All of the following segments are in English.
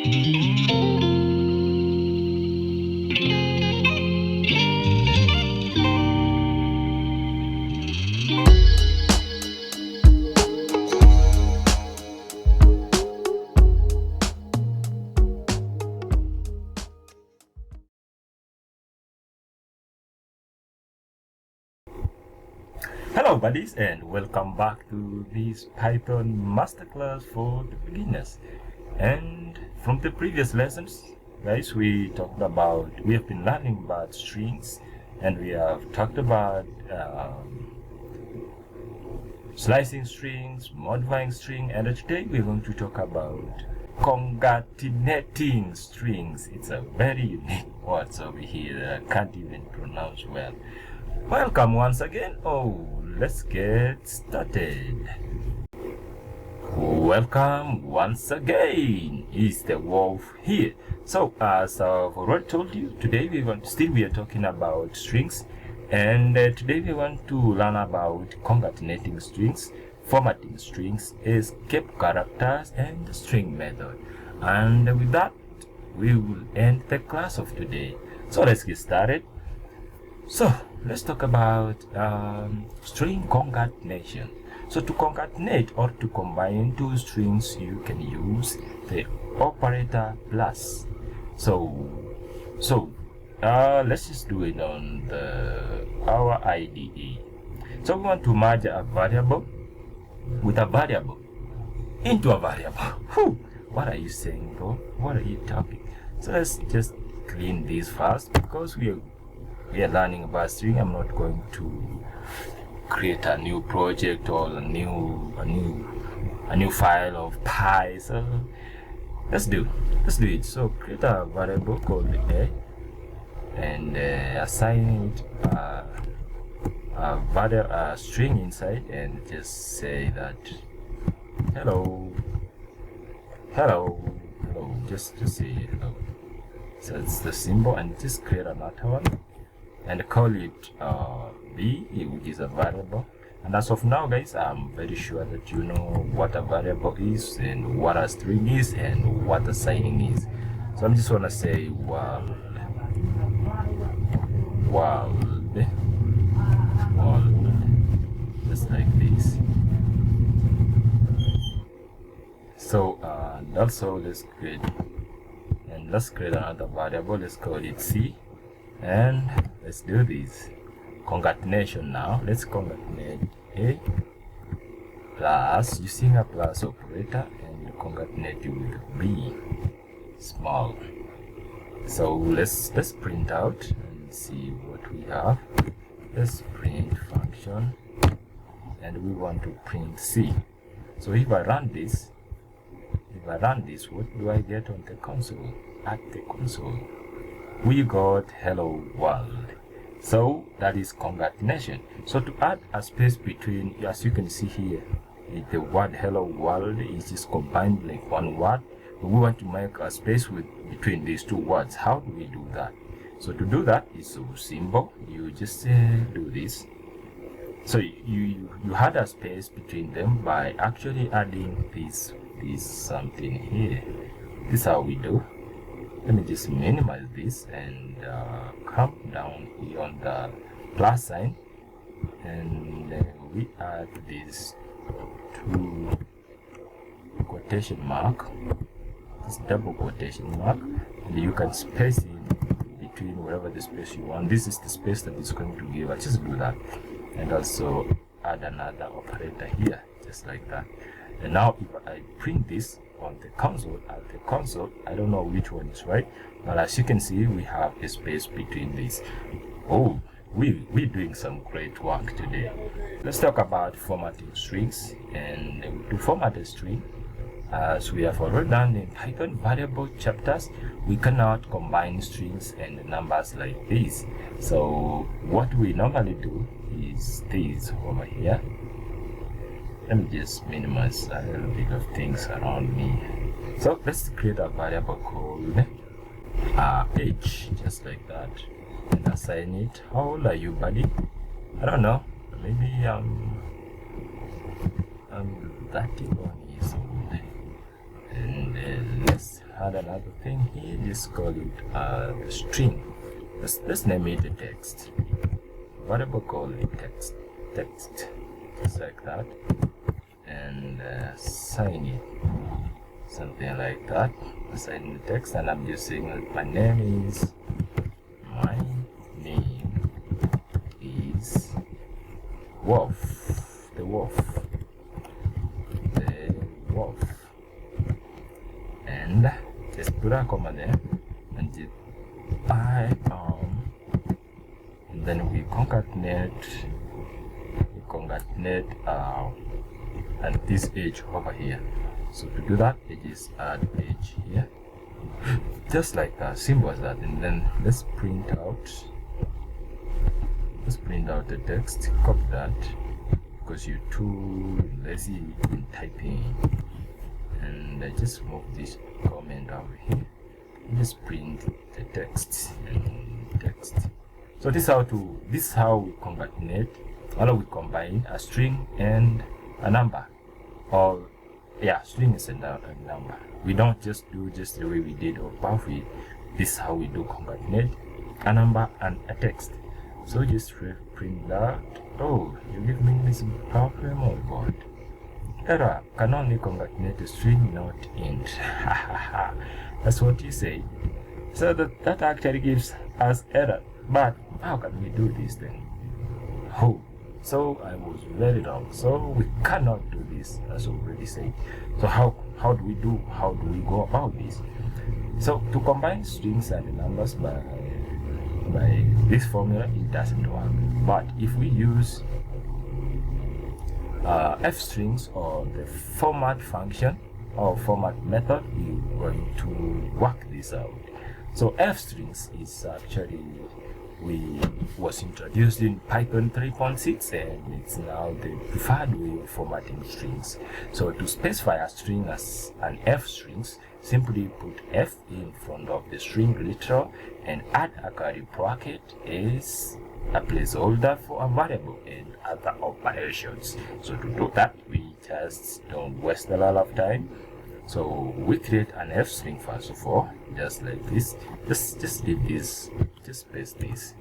Hello buddies, and welcome back to this Python masterclass for the beginners. And from the previous lessons, guys, we have been learning about strings, and we have talked about slicing strings, modifying string, and today we're going to talk about concatenating strings. It's a very unique word over here that I can't even pronounce well. Welcome once again. Let's get started. Welcome once again. It's the wolf here. So as I've already told you, today we are talking about strings, and today we want to learn about concatenating strings, formatting strings, escape characters, and the string method. And with that, we will end the class of today. So let's get started. So let's talk about string concatenation. So to concatenate or to combine two strings, you can use the operator plus. So let's just do it on our IDE. So we want to merge a variable with a variable into a variable. What are you saying, bro? What are you talking? So let's just clean this first, because we are learning about string. I'm not going to create a new project or a new file of pi. So let's do it. So create a variable called a, and assign it a string inside, and just say that hello. Just say hello. So it's the symbol, and just create another one and call it b, which is a variable. And as of now, guys, I'm very sure that you know what a variable is and what a string is and what assigning is. So I'm just gonna say world, just like this. So and also let's create another variable. Let's call it c, and let's do this concatenation now. Let's concatenate a plus using a plus operator, and concatenate it with b small. So let's print out and see what we have. Let's print function, and we want to print c. So if I run this, what do I get on the console? At the console, we got hello world. So that is concatenation. So to add a space between, as you can see here, the word hello world is just combined like one word. We want to make a space between these two words. How do we do that? So to do that is so simple. You just do this. So you had a space between them by actually adding this something here. This is how we do. Let me just minimize this and come down here on the plus sign, and we add this two quotation mark, this double quotation mark, and you can space in between whatever the space you want. This is the space that is going to give. I just do that, and also add another operator here, just like that. And now if I print this on the console, I don't know which one is right, but as you can see, we have a space between these. We're doing some great work today. Let's talk about formatting strings. And to format a string, as we have already done in Python variable chapters, we cannot combine strings and numbers like this. So what we normally do is this over here. Let me just minimize a little bit of things around me. So let's create a variable called age, just like that, and assign it. How old are you, buddy? I don't know. Maybe I'm 31 years old. And let's add another thing here. Just call it the string. Let's name it a text. Variable call it text, just like that, and assign it something like that. Assign the text, and I'm just saying that my name is Wolf. The wolf. And just put a comma there, and I am, and then we concatenate and this edge over here. So to do that, I just add edge here, just like that, simple as that. And then let's print out the text. Copy that because you're too lazy in typing, and I just move this comment over here and just print the text and text. So this is how we concatenate, or we combine a string and a number, or string is a number. We don't just do just the way we did above it. This is how we do concatenate a number and a text. So just print that. Oh, you give me this problem, or what? Error, can only concatenate a string, not int. That's what you say. So that actually gives us error. But how can we do this then? Oh, so I was very wrong. So we cannot do this, as already said. So how do we go about this? So to combine strings and numbers by this formula, it doesn't work. But if we use f strings or the format function or format method, we're going to work this out. So f strings is actually was introduced in Python 3.6, and it's now the preferred way of formatting strings. So to specify a string as an f strings, simply put f in front of the string literal and add a curly bracket as a placeholder for a variable and other operations. So to do that, we just don't waste a lot of time. So we create an f string first of all, just like this. Just leave this, just paste this,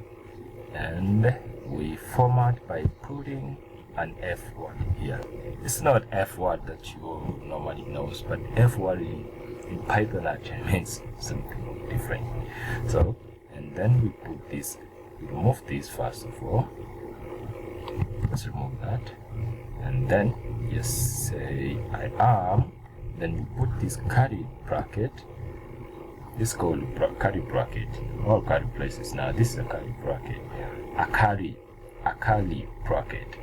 and we format by putting an f word here. It's not f word that you normally knows, but f word in Python actually means something different. So, and then we put this, we remove this first of all. Let's remove that, and then just say I am. Then we put this curly bracket. This is called curly bracket. All curly places. Now this is a curly bracket. A curly bracket.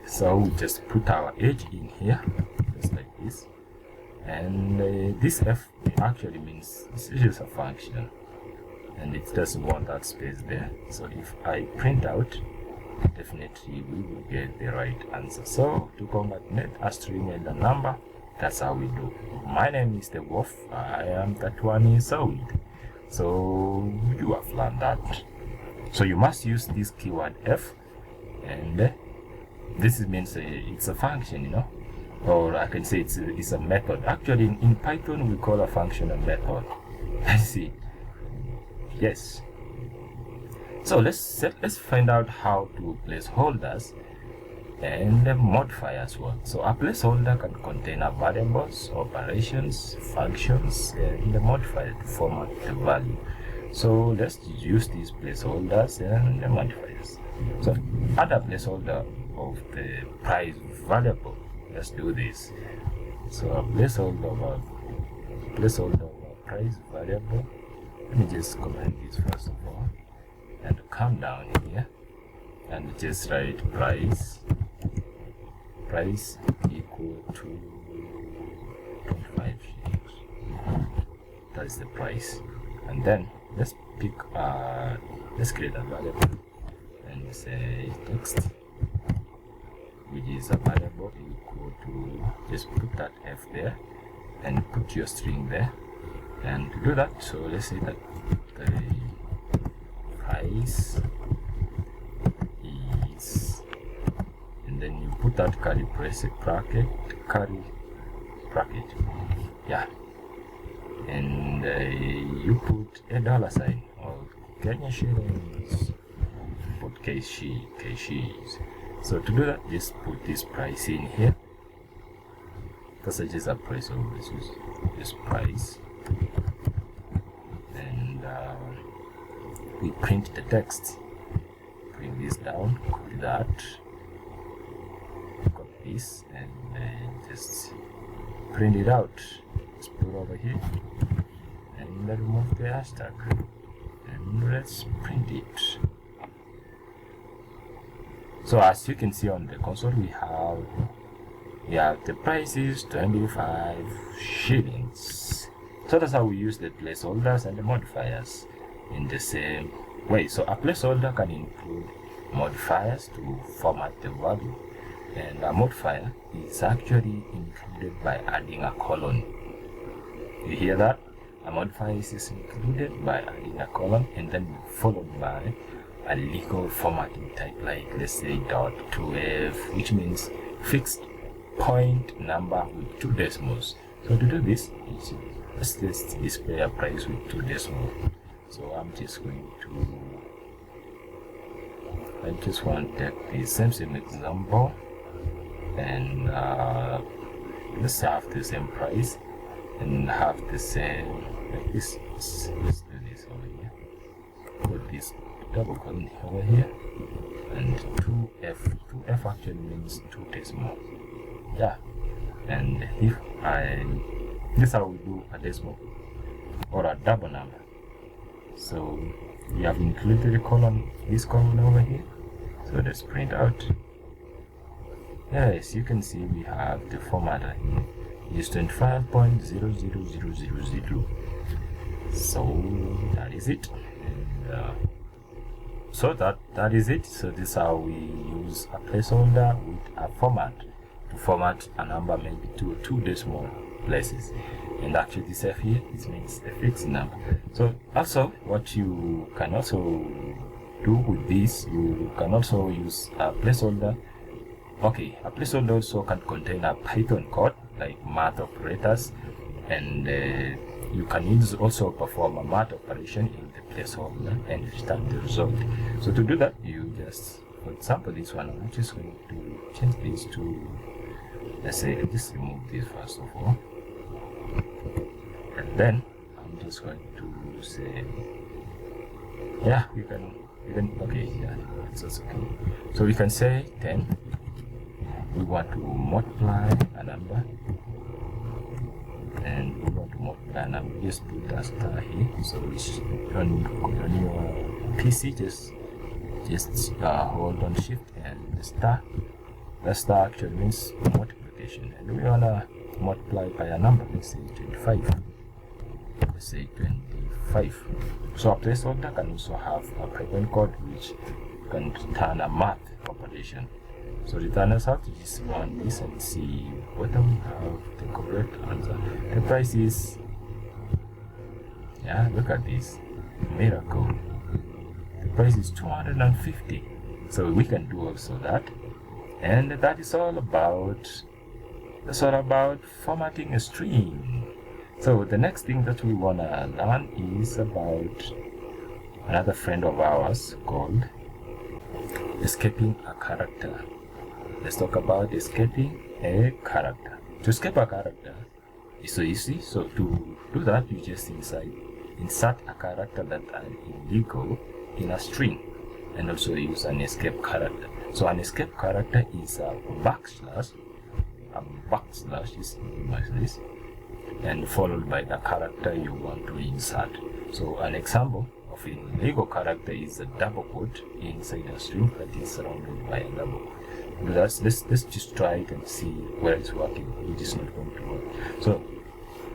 So we just put our edge in here, just like this. And this f actually means this is just a function, and it doesn't want that space there. So if I print out, definitely we will get the right answer. So to concatenate a string and a number, that's how we do. My name is the wolf. I am that 1 years old. So you have learned that. So you must use this keyword f, and this means it's a function, you know, or I can say it's a method. Actually, in Python we call a function a method. I see. Yes. So let's find out how to place holders and modify as well. So a placeholder can contain a variables, operations, functions, and the modifier to format the value. So let's use these placeholders and the modifiers. So add a placeholder of the price variable. Let's do this. So a placeholder of a price variable. Let me just comment this first of all, and come down here and just write price equal to 25 shillings. That is the price. And then let's create a variable and say text, which is a variable equal to, just put that f there and put your string there. And to do that, so let's say that the price is, and then you put that curly bracket, yeah, and you put a dollar sign or Kenya shillings, put KSHs. So to do that, just put this price in here. That's just a price, always use this price, and we print the text. Bring this down, copy that, copy this, and just print it out. Let's put it over here, and remove the hashtag, and let's print it. So as you can see on the console, we have the price is 25 shillings. So that's how we use the placeholders and the modifiers in the same way. So a placeholder can include modifiers to format the value, and a modifier is actually included by adding a colon. You hear that? A modifier is included by adding a colon and then followed by a legal formatting type, like let's say .2f, which means fixed point number with 2 decimals. So to do this, let's just display a price with 2 decimals. So I just want to take the same example, and let's have the same price and have the same like this. Let's do this over here. Put this double colon over here, and 2f. 2f actually means 2 decimal. Yeah, and if this is how we do a decimal or a double number. So we have included the column, this column over here. So let's print out. Yes, you can see we have the formatter here. It's 25.00000. So that is it. And, so that is it. So this is how we use a placeholder with a format to format a number maybe to 2 decimal places. And actually this F here, this means a fixed number. So also what you can also do with this, you can also use a placeholder. Okay, a placeholder also can contain a Python code like math operators, and you can use also perform a math operation in the placeholder and return the result. So to do that, you just, for example, this one, I'm just going to change this to, let's say, just remove this first of all, and then I'm just going to say, yeah, we can okay, yeah, it's also okay. So we can say 10. We want to multiply a number, and we want to multiply a number. Just put a star here. So it's on your PC, just hold on shift and the star. The star actually means multiplication, and we wanna multiply by a number. Let's say 25. Let's say 25. So a placeholder can also have a Python code which can return a math operation. So return us out to just run this and see whether we have the correct answer. The price is, yeah, look at this miracle. The price is 250. So we can do also that, and that is all about formatting a string. So the next thing that we wanna learn is about another friend of ours called escaping a character. Let's talk about escaping a character. To escape a character is so easy. So to do that, you just insert a character that are illegal in a string, and also use an escape character. So an escape character is a backslash is like this, and followed by the character you want to insert. So an example of an illegal character is a double quote inside a string that is surrounded by a double quote. Let's just try it and see where it's working. It is not going to work. So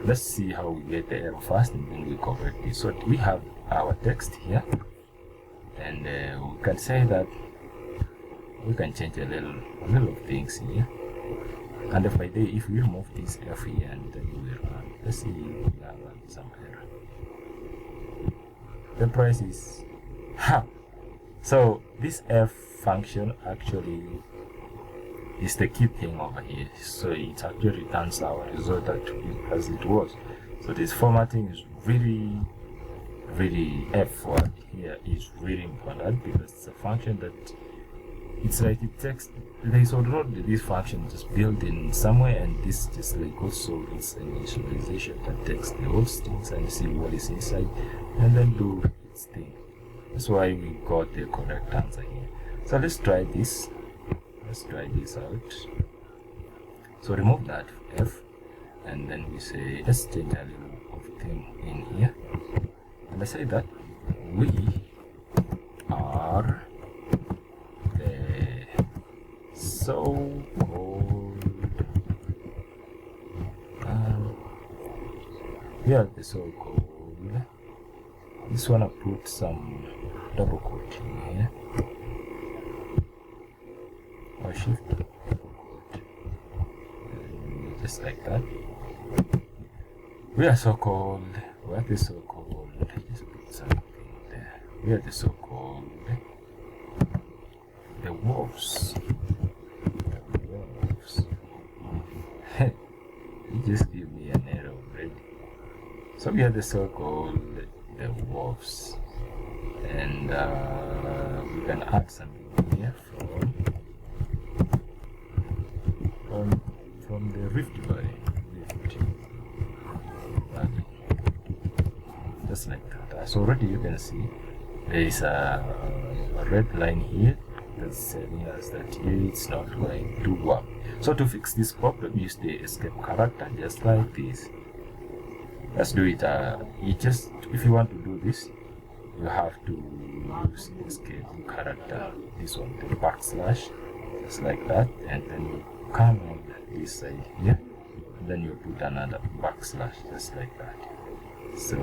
let's see how we get the error first, and then we correct it. So we have our text here, and we can say that we can change a little of things here. And if if we remove this F here and then we run, let's see, we have some error. The price is so this F function actually is the key thing over here. So it actually returns our result as it was. So this formatting is really F word here is really important, because it's a function that it's like it takes, there is already this function just built in somewhere, and this just like also is an initialization that takes the whole strings and see what is inside and then do its thing. That's why we got the correct answer here. So let's try this. Let's try this out. So remove that F, and then we say let's change a little of thing in here, and I say that we are the so-called this one I put some double quote in here, or shift double quote, just like that. We are so-called, what is so-called, just put something there. We are the so-called the wolves. The wolves. You just give me an error already. So we are the so-called the wolves, and we can add something here from the Rift Valley. Just like that. So already you can see there is a red line here that's telling us that it's not going to work. So to fix this problem, use the escape character just like this. Let's do it. If you want to do this, you have to use escape character, this one, the backslash, just like that, and then you come on this side here, and then you put another backslash just like that. So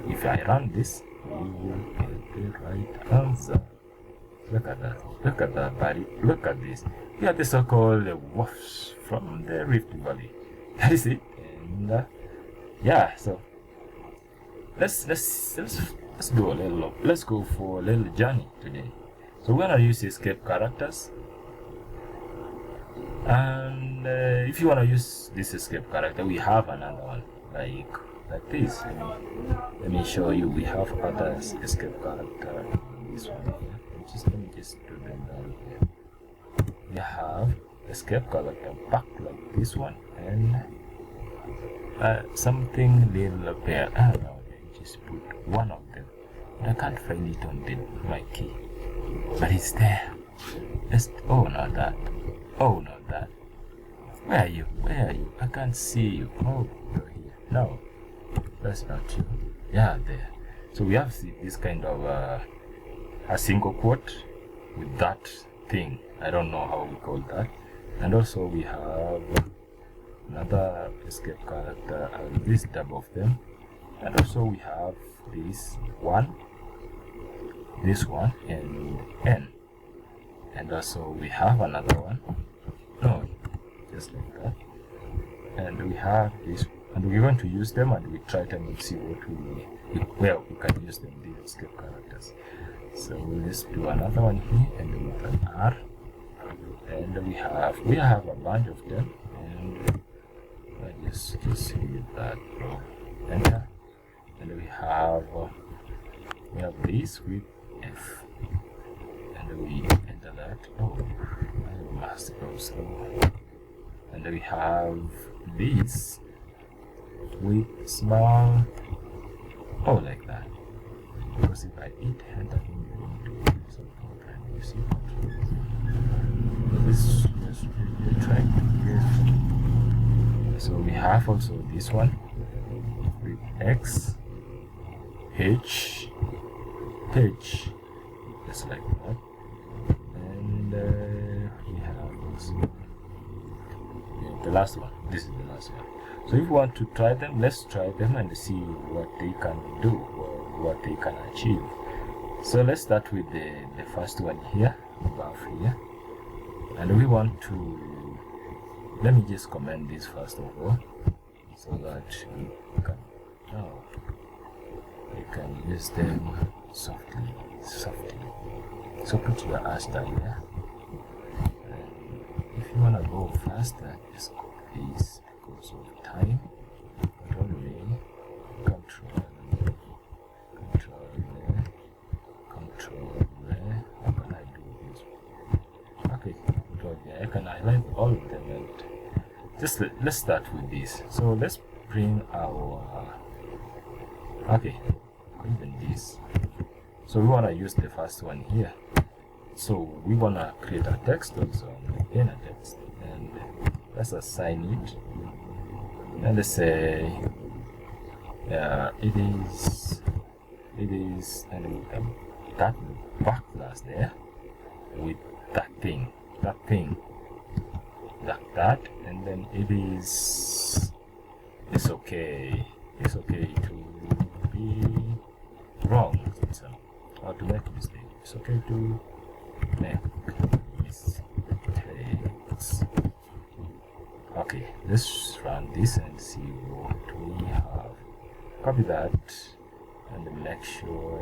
if I run this, we will get the right answer. Look at that. Look at that, buddy. Look at this. We are the so-called wolves from the Rift Valley. That is it. And yeah, so let's do a little. Let's go for a little journey today. So we're gonna use escape characters. And if you wanna use this escape character, we have another one like this. Let me show you. We have other escape character. This one here. Let me just do them down here. We have escape character back like this one, and something little pair. I don't know. Just put one of them. But I can't find it on my key. But it's there. Oh, not that. Oh, not that. Where are you? Where are you? I can't see you. Oh, you're here. No, that's not you. Yeah, there. So we have this kind of a single quote with that thing. I don't know how we call that. And also we have another escape character, this double of them. And also we have this one, and N. And also we have another one. No, just like that. And we have this, and we're going to use them, and we try them and see what where we can use them, the escape characters. So let's do another one here, and with an R. And we have a bunch of them, and I just hit that, enter. And we have this with F, and we enter that. Oh, I must go slow. And we have this with small, oh, like that. Because if I hit enter, I'm going to do something brand new. You see that? This we're trying to get. So we have also this one with X, H, just like that. And we have also the last one. This is the last one. So if you want to try them, let's try them and see what they can do, or what they can achieve. So let's start with the first one here, above here. And we want to, let me just comment this first of all, so that we can, you can use them softly. So put your hashtag here. And if you want to go faster, just copy this because of time. But anyway, let's start with this. So let's bring our okay, even this. So we want to use the first one here. So we want to create a text also, inner text, and let's assign it, and let's say it is, and we have that backslash there with that thing like that, and then it's okay to be wrong, so, or to make a mistake. It's okay to make mistakes. Okay, let's run this and see what we have. Copy that and make sure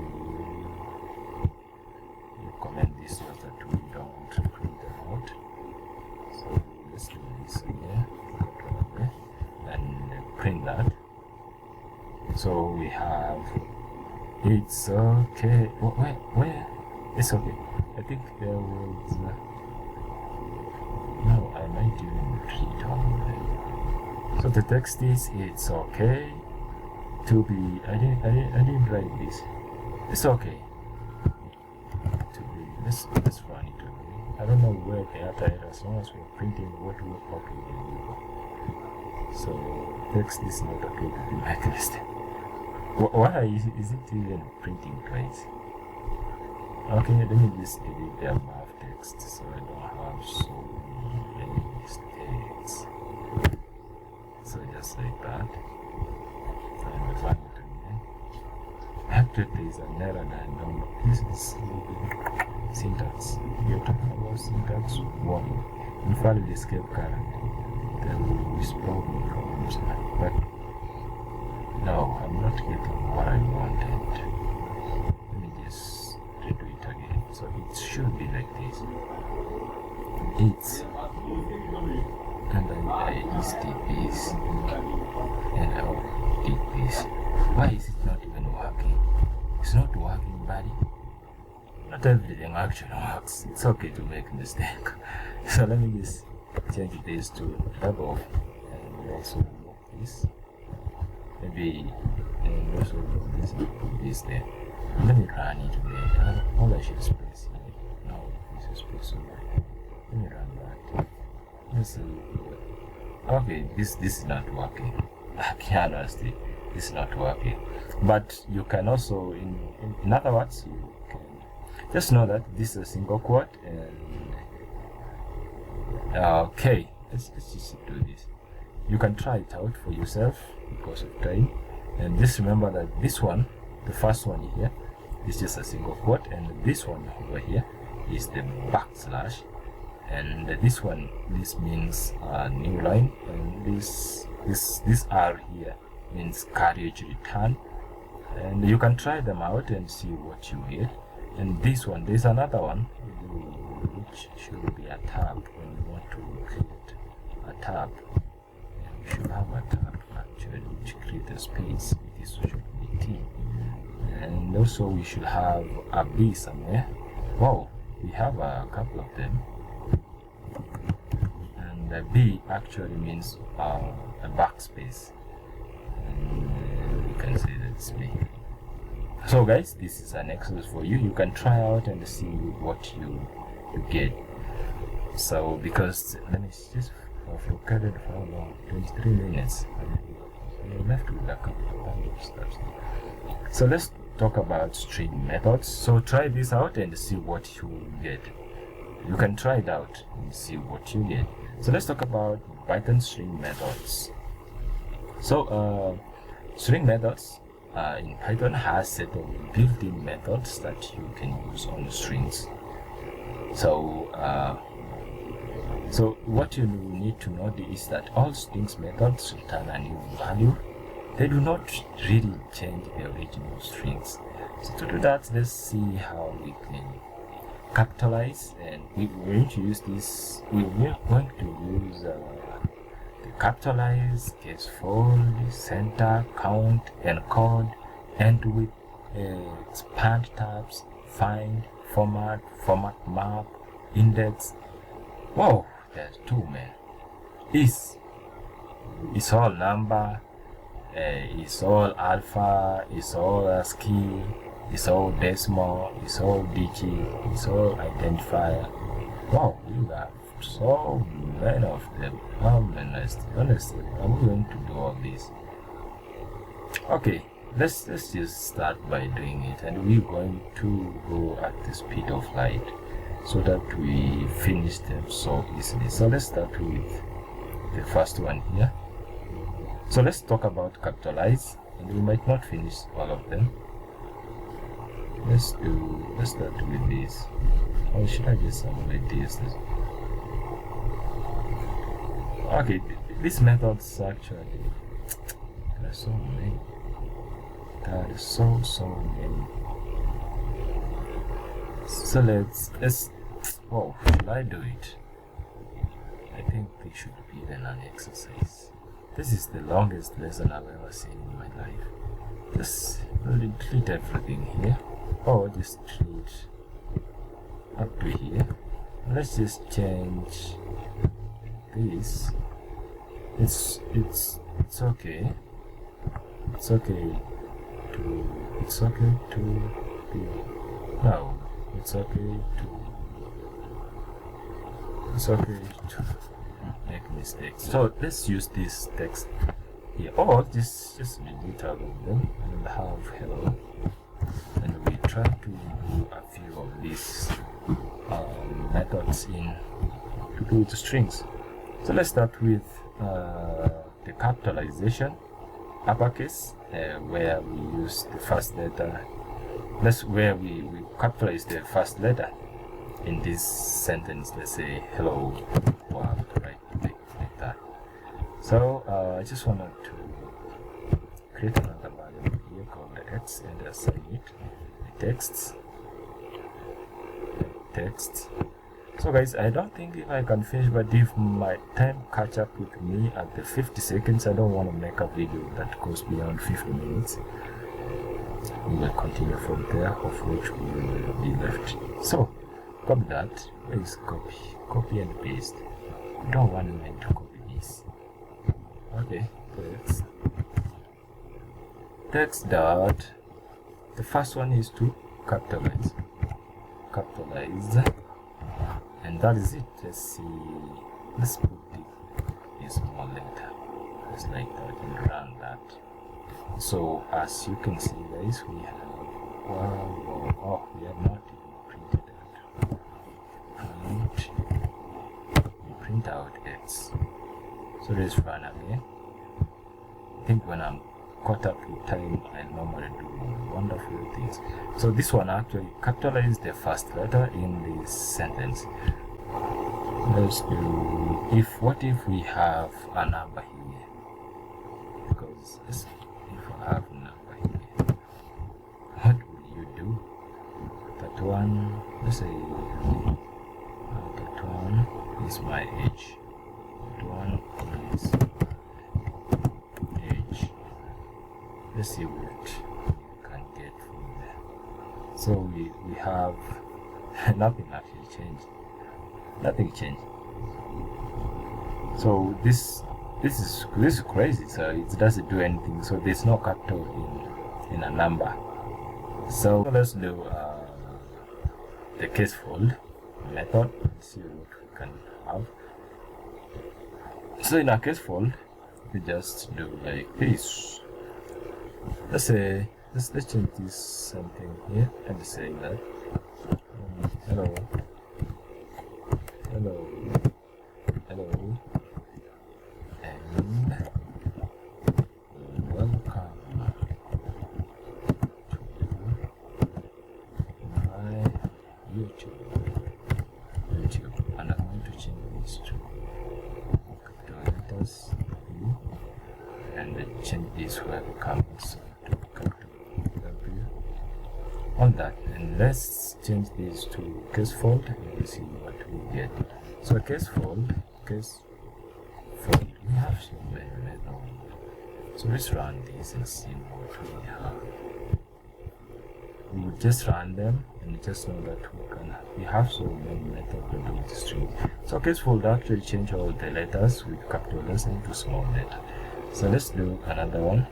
you comment this so that we don't print them out. So let's do this here and print that. So we have it's okay. Where? It's okay. I think there was no, I might even read on there. So the text is it's okay to be. I didn't write this. It's okay to be. Let's run it again. I don't know where the other is, as long as we're printing what we're okay. So text is not okay to be like this. Why is it even printing twice? Okay, let me just edit the above text so I don't have so many mistakes. So just like that. And we find it again. After there is an error that I don't. This is syntax. You're talking about syntax 1. Invalid escape current. Then this problem comes back. But no, I'm not getting what I wanted. Let me just redo it again. So it should be like this. It's, and then I just did this, and I did this. Why is it not even working? It's not working, buddy. Not everything actually works. It's okay to make a mistake. So let me just change this to double, and also remove this. Maybe and also this and put this there. Let me run it there. All I should space here. No, this is space over. Let me run that. Let's see. Okay, this is not working. I can't honestly. This is not working. But you can also in other words you can just know that this is a single quote, and okay, let's just do this. You can try it out for yourself because of time, and just remember that this one, the first one here, is just a single quote, and this one over here is the backslash, and this one, this means new line, and this R here means carriage return, and you can try them out and see what you get. And this one, there's another one which should be a tab when you want to create a tab. You should have a tab actually which creates a space. This should be T, and also we should have a B somewhere. Wow, we have a couple of them, and the B actually means a backspace, and you can say that's B. So guys, this is an exercise for you. You can try out and see what you get. So because let me just I've recorded for how long? 23 minutes. I'm left with a couple of stuff. So let's talk about string methods. So try this out and see what you get. You can try it out and see what you get. So let's talk about Python string methods. So string methods in Python has set of built-in methods that you can use on strings. So so what you need to know is that all strings methods return a new value. They do not really change the original strings. So to do that, let's see how we can capitalize, and we're going to use this. We're going to use the capitalize, case fold, center, count, encode, and with expand tabs, find, format map, index. Wow, there's two, man. Is It's all number, it's all alpha, it's all ASCII, it's all decimal, it's all digit, it's all identifier. Wow, you have so many of them. Honestly, I'm going to do all this. Okay, let's just start by doing it, and we're going to go at the speed of light so that we finish them so easily. So let's start with the first one here. So let's talk about capitalize, and we might not finish all of them. Let's start with this. Or should I just avoid this? Okay, these methods actually, there are so many. There are so many. So let's wow, should I do it? I think this should be an exercise. This is the longest lesson I've ever seen in my life. Just delete everything here. Or just delete up to here. Let's just change this. It's okay. It's okay to be no. It's okay to make mistakes. So let's use this text here. Or just delete all of them and have hello. And we try to do a few of these methods to do with strings. So let's start with the capitalization, uppercase, where we use the first letter. That's where we capitalize the first letter in this sentence. Let's say hello world, right? Like that. So I just wanted to create another variable here called the x and assign it the text. So guys, I don't think if I can finish, but if my time catch up with me at the 50 seconds, I don't want to make a video that goes beyond 50 minutes. We will continue from there, of which we will be left. So copy that. Please copy and paste. We don't want me to copy this. Okay, text dot. The first one is to capitalize, and that is it. Let's see. Let's put this small letter just like that and run that. So as you can see, guys, we have we have not even printed that. Print out X. So let's run again. I think when I'm caught up with time, I normally do wonderful things. So this one actually capitalized the first letter in this sentence. Let's do what if we have a number here? Because if I have a number here, what will you do? That one, let's say that one is my age. That one is my age. Let's see what we can get from there. So we have nothing actually changed. Nothing changed. So this is crazy. So it doesn't do anything. So there's no capital in a number. So let's do the case fold method. Let's see what we can have. So in a case fold, we just do like this. Let's say let's change this something here and say that hello, and welcome to my YouTube, and I'm going to change this to capital letters and change this welcome to capital W on that, and let's change this to case fold and see what we get. So case fold, we have so many methods. So let's run this and see what we have. we would just run them and just know that we have so many methods to do with string. So case would actually change all the letters with capital letters into small letter. So let's do another one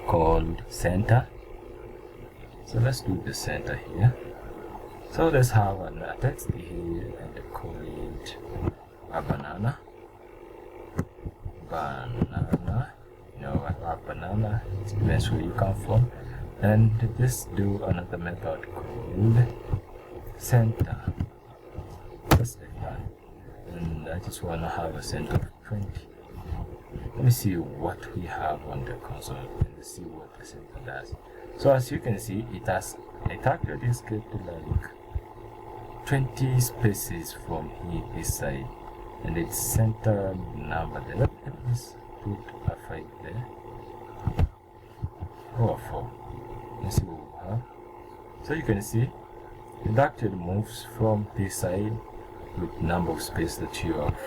called center. So let's do the center here. So let's have a text here and call it a banana. Banana, you know, a banana, it depends where you come from. And just do another method called center. Just like that. And I just want to have a center of 20. Let me see what we have on the console and see what the center does. So as you can see, it actually is kept like 20 spaces from here, this side, and it's center number there. Let me just put a 5 there. Or a 4. Let's see what we have. So you can see it actually moves from this side with number of space that you have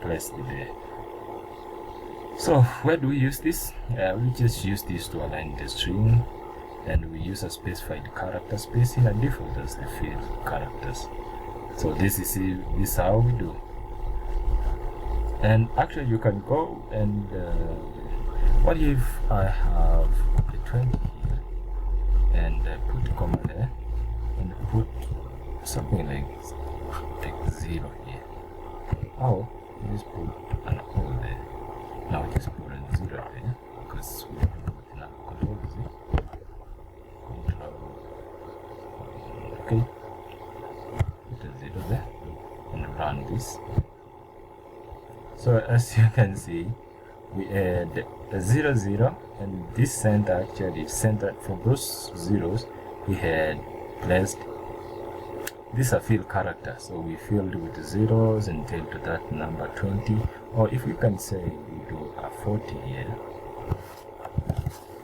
placed there. So where do we use this? We just use this to align the string, and we use a specified character space in a default as the field characters. So this is how we do. And actually you can go and what if I have a 20 here and put a comma there and put something like 0 here. Oh, you just put an O there. Now we just put a 0 there because we don't know what now control is it. Control. Okay. Put a 0 there and run this. So as you can see, we add a 0 0, and this center actually is centered from those zeros. We had placed this a field character, so we filled with the zeros until to that number 20, or if we can say we do a 40 here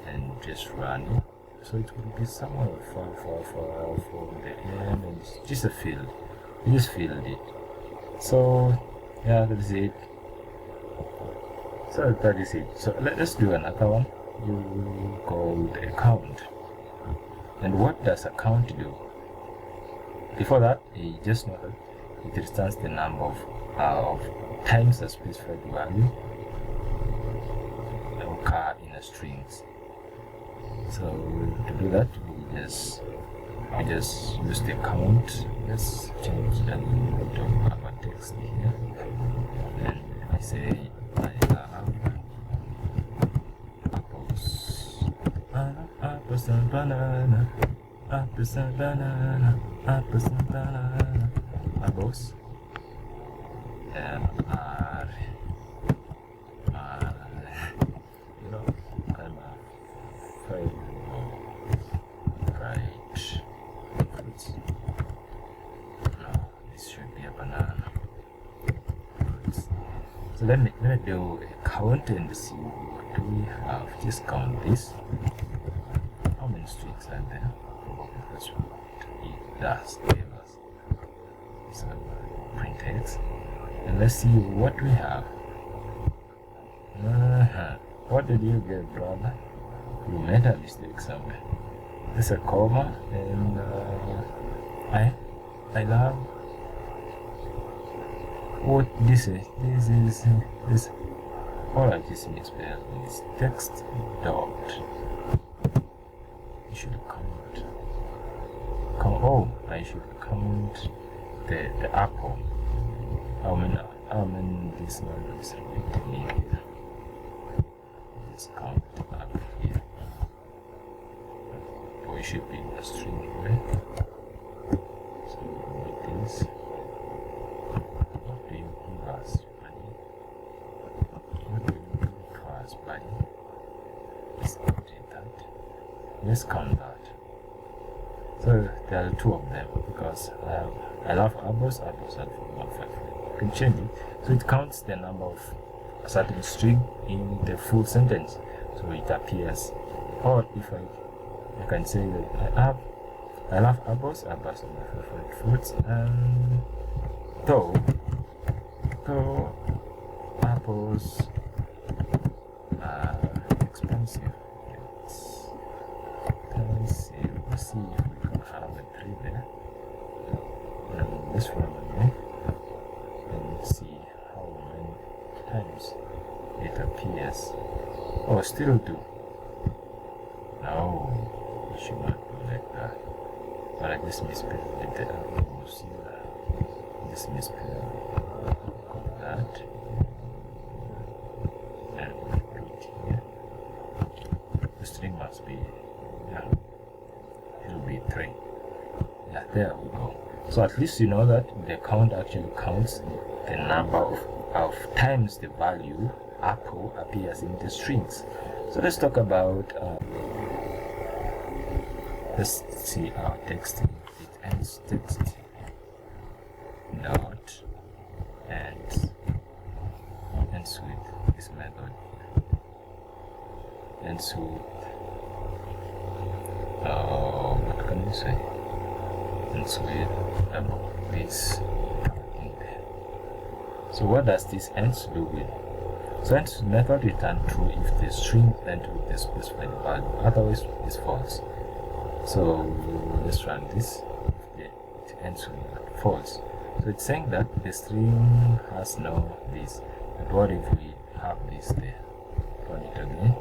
and just run it, so it will be somewhere far from the end, and it's just a field. We just filled it. So yeah, that's it. So that is it. So let's do another one called a count. And what does a count do? Before that, you just know that it returns the number of times a specified value occur in a strings. So to do that, we just use the count. Let's change the limit of our text here. And I say I have apples. Apples and banana. Apples and banana. Apples and banana. Apples. R. You know, I'm a favorite fruits. No, this should be a banana. So let me do a count and see what do we have. Just count this. How many strings are there? That's what it does give us. So print X, and let's see what we have. What did you get, brother? You made a mistake somewhere. There's a comma, and I love what this is. This all I just misspelled is text dot. You should count. Oh, I should count the apple. How many this number is repeating here? Let's count the apple here. Oh, it should be in a string, right? So like this. What do you give us, buddy? What do you give us, buddy? Let's count that. Let's count that. So there are two of them because I love apples and 155. You can change it so it counts the number of a certain string in the full sentence, so it appears. Or if I can say that I love apples and my favorite fruits, and though apples are expensive. It's expensive. see if we can have a 3 there. And this one again, and see how many times it appears. Oh, still 2. No, we should not do like that. But I just misspelled the almost here. Just misspelled that. And put it here. The string must be, yeah, it will be 3. Yeah, there we go. So at least you know that the count actually counts the number of times the value apple appears in the strings. So let's talk about let's see our text. It ends text dot and ends with this method. Ends with what can we say? Ends with this in there. So what does this ends do with? So ends method return true if the string ends with the specified value, otherwise it's false. So let's run this. It ends with false. So it's saying that the string has no this. But what if we have this there? Run it again.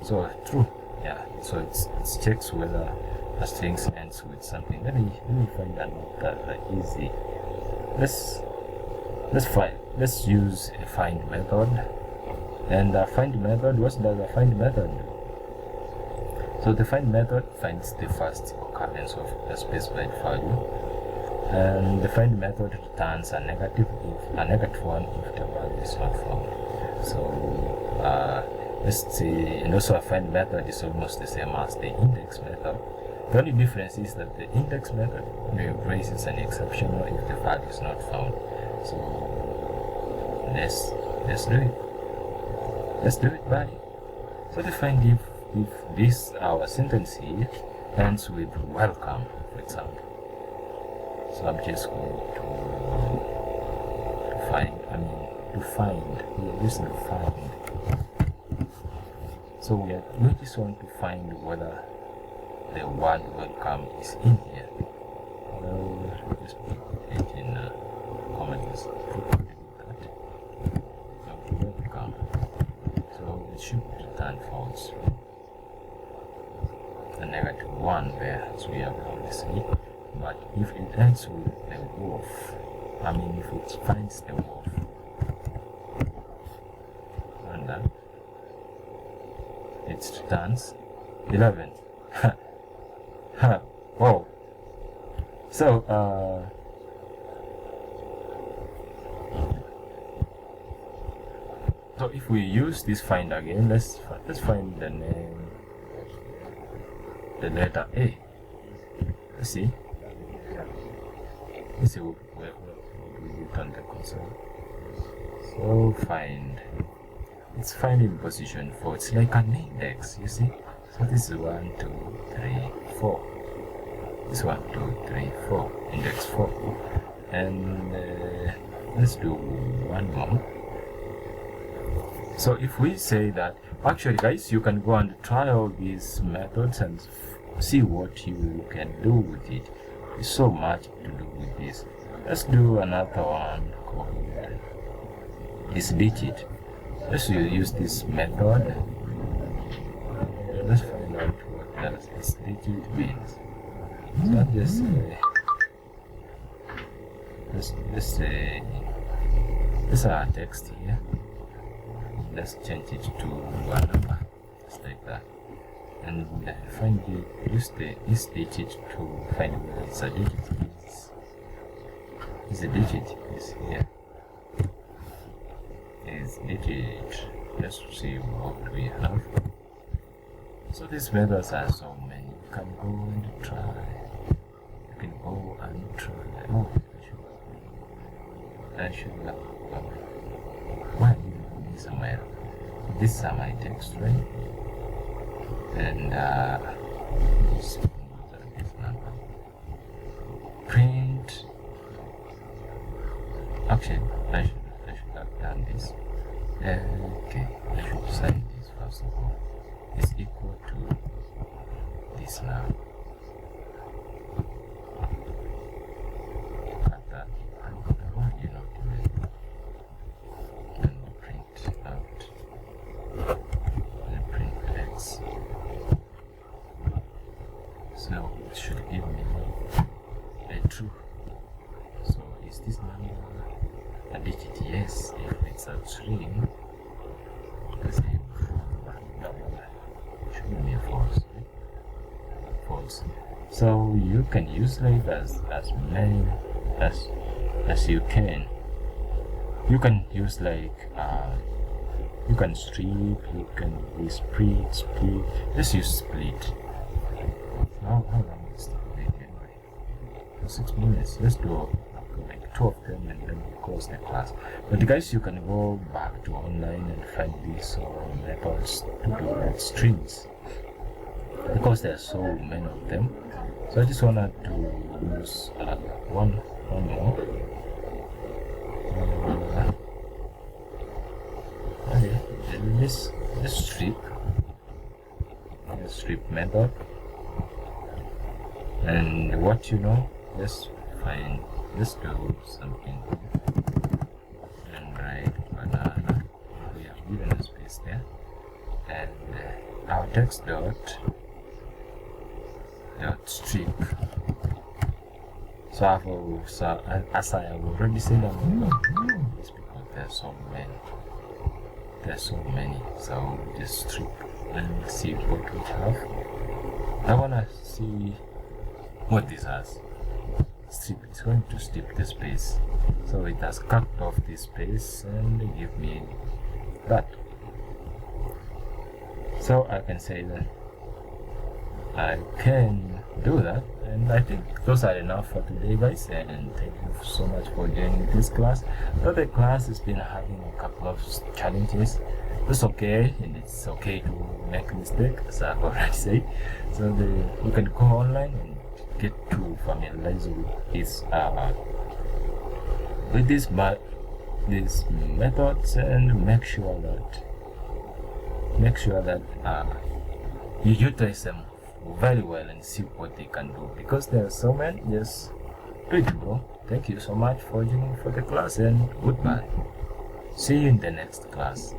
So true. Yeah. So it checks whether a string ends with something. Let me find that not that easy. Let's use a find method. And a find method, what does a find method do? So the find method finds the first occurrence of a specified value, and the find method returns a negative one if the value is not found. So let's see, and also a find method is almost the same as the index method. The only difference is that the index method raises an exception if the value is not found. So let's do it. Let's do it, buddy. So to find if this our sentence here ends with welcome, for example. So I'm just going to find. We are using find. So we just want to find whether the word welcome is in here. Well, just put it in comments. Welcome. So it should return false. A negative 1 there, as we have obviously. But if it ends with the wolf, if it finds the wolf, and then it returns 11. Whoa. So so if we use this find again, let's find the name, the letter A. Let's see where we return the console. So find, it's finding position 4. It's like an index, you see. So this is 1, 2, 3, 4. This 1, 2, 3, 4. Index 4. And let's do one more. So if we say that, actually guys, you can go and try all these methods and see what you can do with it. There's so much to do with this. Let's do another one called this digit. Let's use this method. Let's find out what does this digit means. So I'll just say this is our text here. Let's change it to a number, just like that, and use this digit to find whether it's a digit. It's a digit. Is here. Is digit. Let's see what we have. So these methods are so many. You can go and try. You can go and try. Oh, I should have. Why? Somewhere. This is my text, right? And this number. Print. Actually, I should have done this. Okay, I should sign this first of all. Is equal to this now. Cut that. You know, and print out and print X. So it should give me a true. So is this number a digit? Yes. If it's a string, let's say should be a false. False. So you can use like as many as you can. You can use like you can strip, you can be split. Let's use split. How long is the video anyway? For 6 minutes. Let's do like 2 of them and then we'll close the class. But guys, you can go back to online and find these methods to do like strings, because there are so many of them. So I just wanted to use one more. Okay, this strip method, and what you know, let's do something and write banana. We have given a space there, and our text dot strip. So as I have already said, it's because there's so many. So just strip and see what we have. I wanna see what this has. Strip. It's going to strip the space, so it has cut off this space and give me that. So I can say that I can do that, and I think those are enough for today, guys, and thank you so much for joining this class. So the class has been having a couple of challenges. It's okay, and it's okay to make mistakes, as I've already said. So you can go online and get to familiarize with these methods, and make sure that you utilize them very well and see what they can do, because there are so many. Just do it, bro. Thank you so much for joining for the class, and goodbye. See you in the next class.